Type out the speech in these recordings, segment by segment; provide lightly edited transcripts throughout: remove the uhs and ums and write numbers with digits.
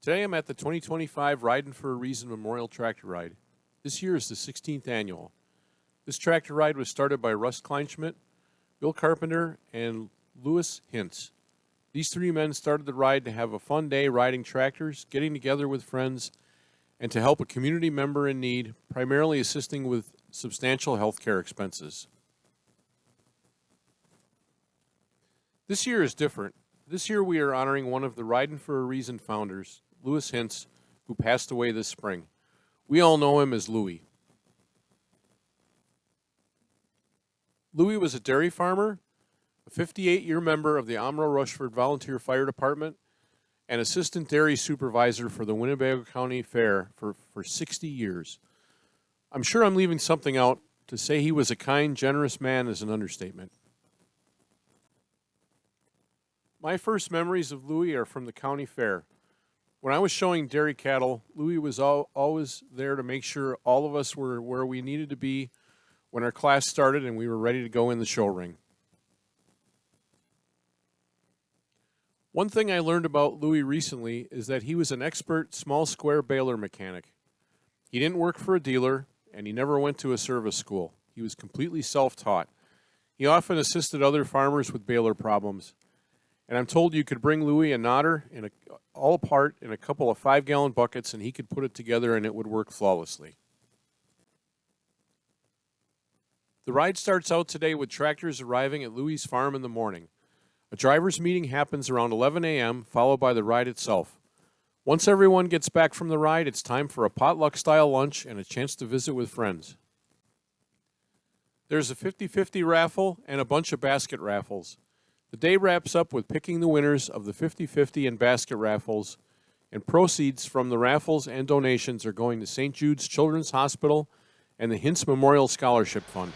Today I'm at the 2025 Ridin for a Reason Memorial Tractor Ride. This year is the 16th annual. This tractor ride was started by Russ Kleinschmidt, Bill Carpenter, and Louis Hintz. These three men started the ride to have a fun day riding tractors, getting together with friends, and to help a community member in need, primarily assisting with substantial health care expenses. This year is different. This year we are honoring one of the Ridin for a Reason founders, Louis Hintz, who passed away this spring. We all know him as Louis. Louis was a dairy farmer, a 58-year member of the Omro-Rushford Volunteer Fire Department, and assistant dairy supervisor for the Winnebago County Fair for 60 years. I'm sure I'm leaving something out. To say he was a kind, generous man is an understatement. My first memories of Louis are from the county fair. When I was showing dairy cattle, Louis was always there to make sure all of us were where we needed to be when our class started and we were ready to go in the show ring. One thing I learned about Louis recently is that he was an expert small square baler mechanic. He didn't work for a dealer, and he never went to a service school. He was completely self-taught. He often assisted other farmers with baler problems. And I'm told you could bring Louis a knotter all apart in a couple of 5-gallon buckets, and he could put it together and it would work flawlessly. The ride starts out today with tractors arriving at Louis' farm in the morning. A driver's meeting happens around 11 a.m., followed by the ride itself. Once everyone gets back from the ride, it's time for a potluck-style lunch and a chance to visit with friends. There's a 50-50 raffle and a bunch of basket raffles. The day wraps up with picking the winners of the 50-50 and basket raffles, and proceeds from the raffles and donations are going to St. Jude's Children's Hospital and the Hintz Memorial Scholarship Fund.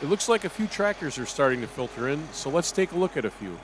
It looks like a few tractors are starting to filter in, so let's take a look at a few.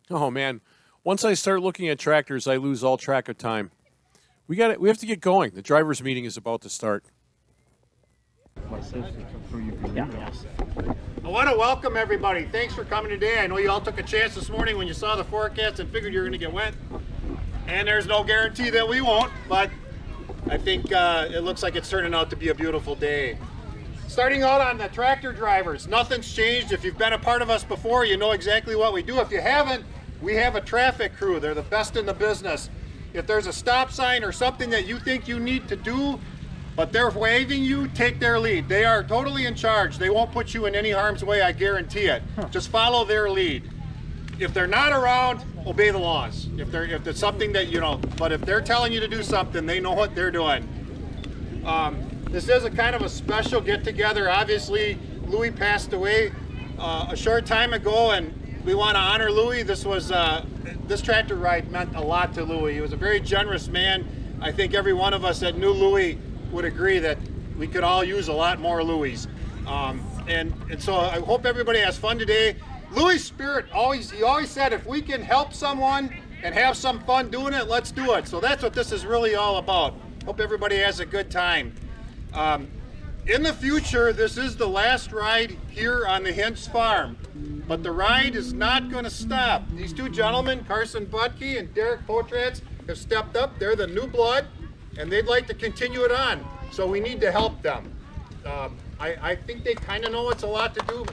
Oh man, once I start looking at tractors, I lose all track of time. We have to get going. The drivers' meeting is about to start. I want to welcome everybody. Thanks for coming today. I know you all took a chance this morning when you saw the forecast and figured you were going to get wet. And there's no guarantee that we won't, but I think it looks like it's turning out to be a beautiful day. Starting out on the tractor drivers, nothing's changed. If you've been a part of us before, you know exactly what we do. If you haven't, we have a traffic crew. They're the best in the business. If there's a stop sign or something that you think you need to do, but they're waving you, take their lead. They are totally in charge. They won't put you in any harm's way, I guarantee it. Just follow their lead. If they're not around, obey the laws. If there's something that you know, but if they're telling you to do something, they know what they're doing. This is a kind of a special get-together. Obviously, Louis passed away a short time ago, and we want to honor Louis. This tractor ride meant a lot to Louis. He was a very generous man. I think every one of us that knew Louis would agree that we could all use a lot more Louis. And so I hope everybody has fun today. Louis' spirit he always said, if we can help someone and have some fun doing it, let's do it. So that's what this is really all about. Hope everybody has a good time. In the future, this is the last ride here on the Hintz farm, but the ride is not going to stop. These two gentlemen, Carson Butke and Derek Potratz, have stepped up. They're the new blood, and they'd like to continue it on. So we need to help them. I think they kind of know it's a lot to do.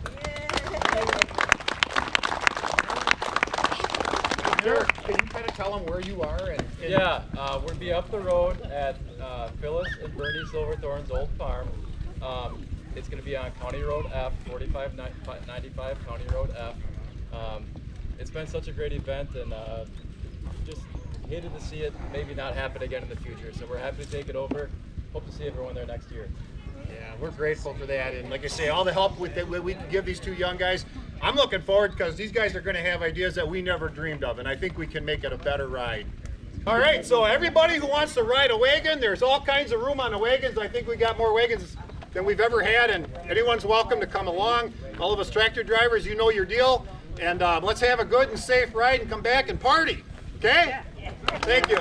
Derek, can you kind of tell them where you are? Yeah, we'll be up the road at Phyllis and Bernie Silverthorne's old farm. It's going to be on County Road F, 4595 County Road F. It's been such a great event, and just hated to see it maybe not happen again in the future. So we're happy to take it over. Hope to see everyone there next year. Yeah, we're grateful for that. And like I say, all the help that we can give these two young guys. I'm looking forward because these guys are going to have ideas that we never dreamed of, and I think we can make it a better ride. All right, so everybody who wants to ride a wagon, there's all kinds of room on the wagons. I think we got more wagons than we've ever had, and anyone's welcome to come along. All of us tractor drivers, you know your deal. And let's have a good and safe ride and come back and party, okay? Thank you.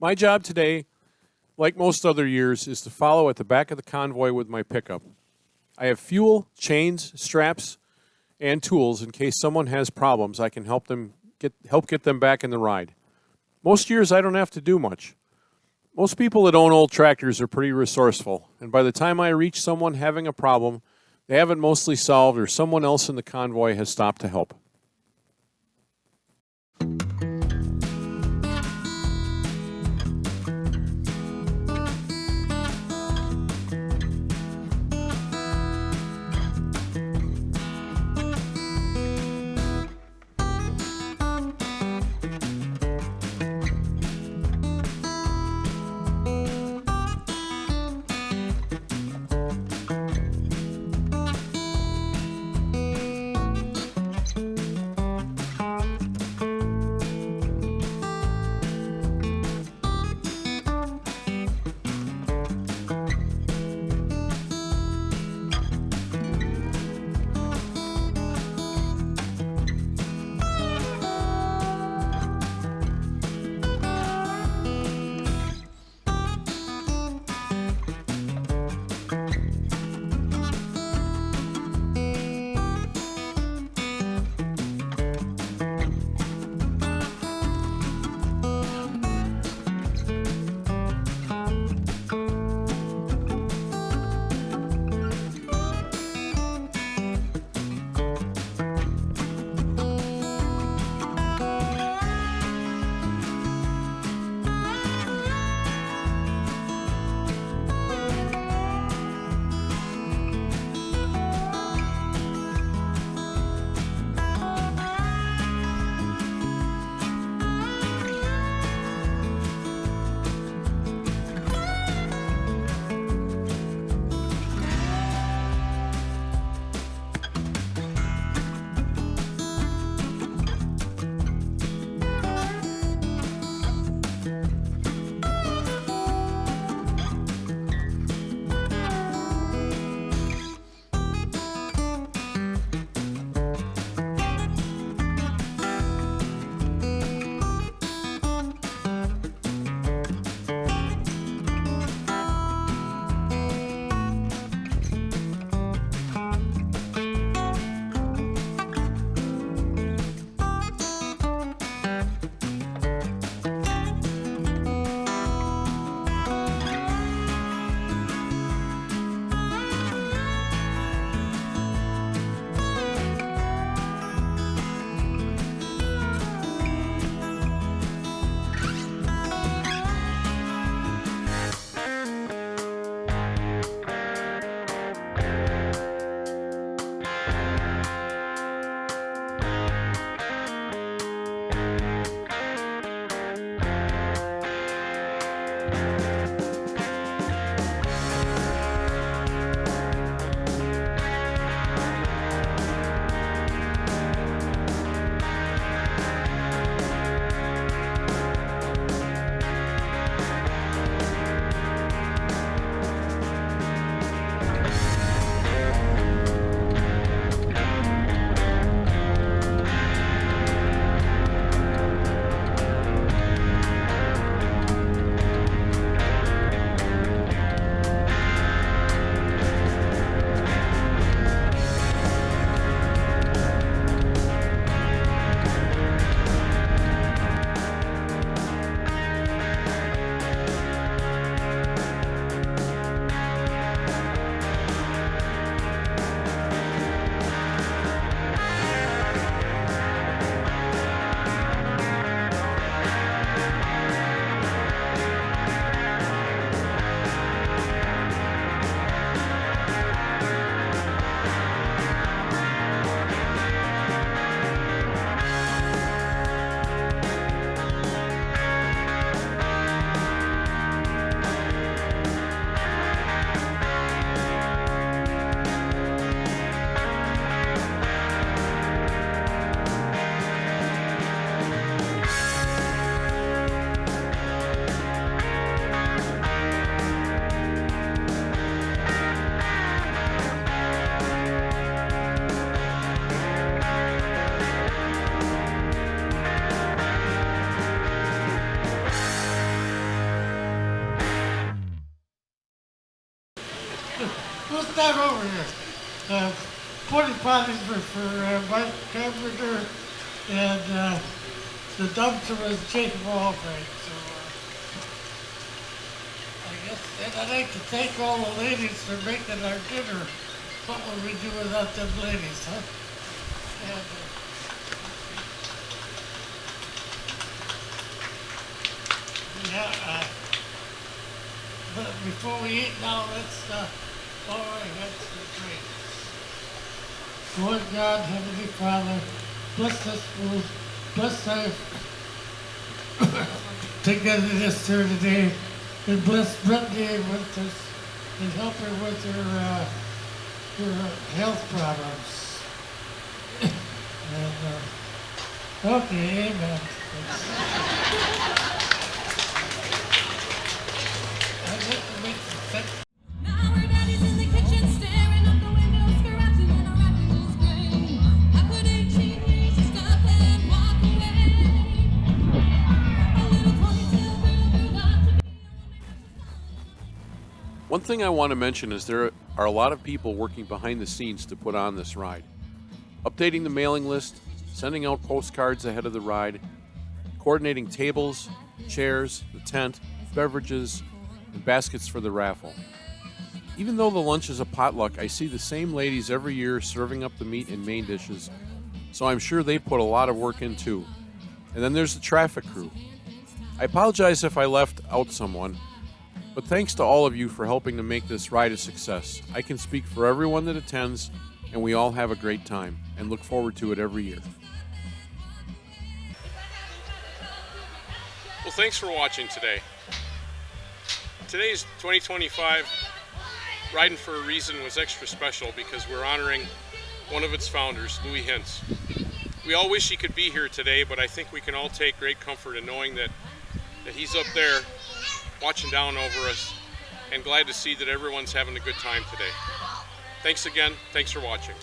My job today, like most other years, is to follow at the back of the convoy with my pickup. I have fuel, chains, straps, and tools in case someone has problems. I can help get them back in the ride. Most years I don't have to do much. Most people that own old tractors are pretty resourceful, and by the time I reach someone having a problem, they have it mostly solved or someone else in the convoy has stopped to help. We'll start over here. Porta potties were for Mike Carpenter, and the dumpster was Jacob Albright. So I guess, and I'd like to thank all the ladies for making our dinner. What would we do without them ladies, huh? And, yeah, but before we eat now, let's bow our heads and pray. Lord God, Heavenly Father, bless this food, bless our togetherness here today, and bless Brittany with us, and help her with her health problems. And, okay, amen. I'd like to make some sense. Now her daddy's in the kitchen, staring out the window, scratching in a rapid brain. After 18 years, he stopped and walked away. A little ponytail girl grew up to be. One thing I want to mention is there are a lot of people working behind the scenes to put on this ride. Updating the mailing list, sending out postcards ahead of the ride, coordinating tables, chairs, the tent, beverages, and baskets for the raffle. Even though the lunch is a potluck, I see the same ladies every year serving up the meat and main dishes, so I'm sure they put a lot of work in too. And then there's the traffic crew. I apologize if I left out someone, but thanks to all of you for helping to make this ride a success. I can speak for everyone that attends, and we all have a great time and look forward to it every year. Well, thanks for watching today. Today's 2025 Ridin' for a Reason was extra special because we're honoring one of its founders, Louis Hintz. We all wish he could be here today, but I think we can all take great comfort in knowing that he's up there watching down over us, and glad to see that everyone's having a good time today. Thanks again. Thanks for watching.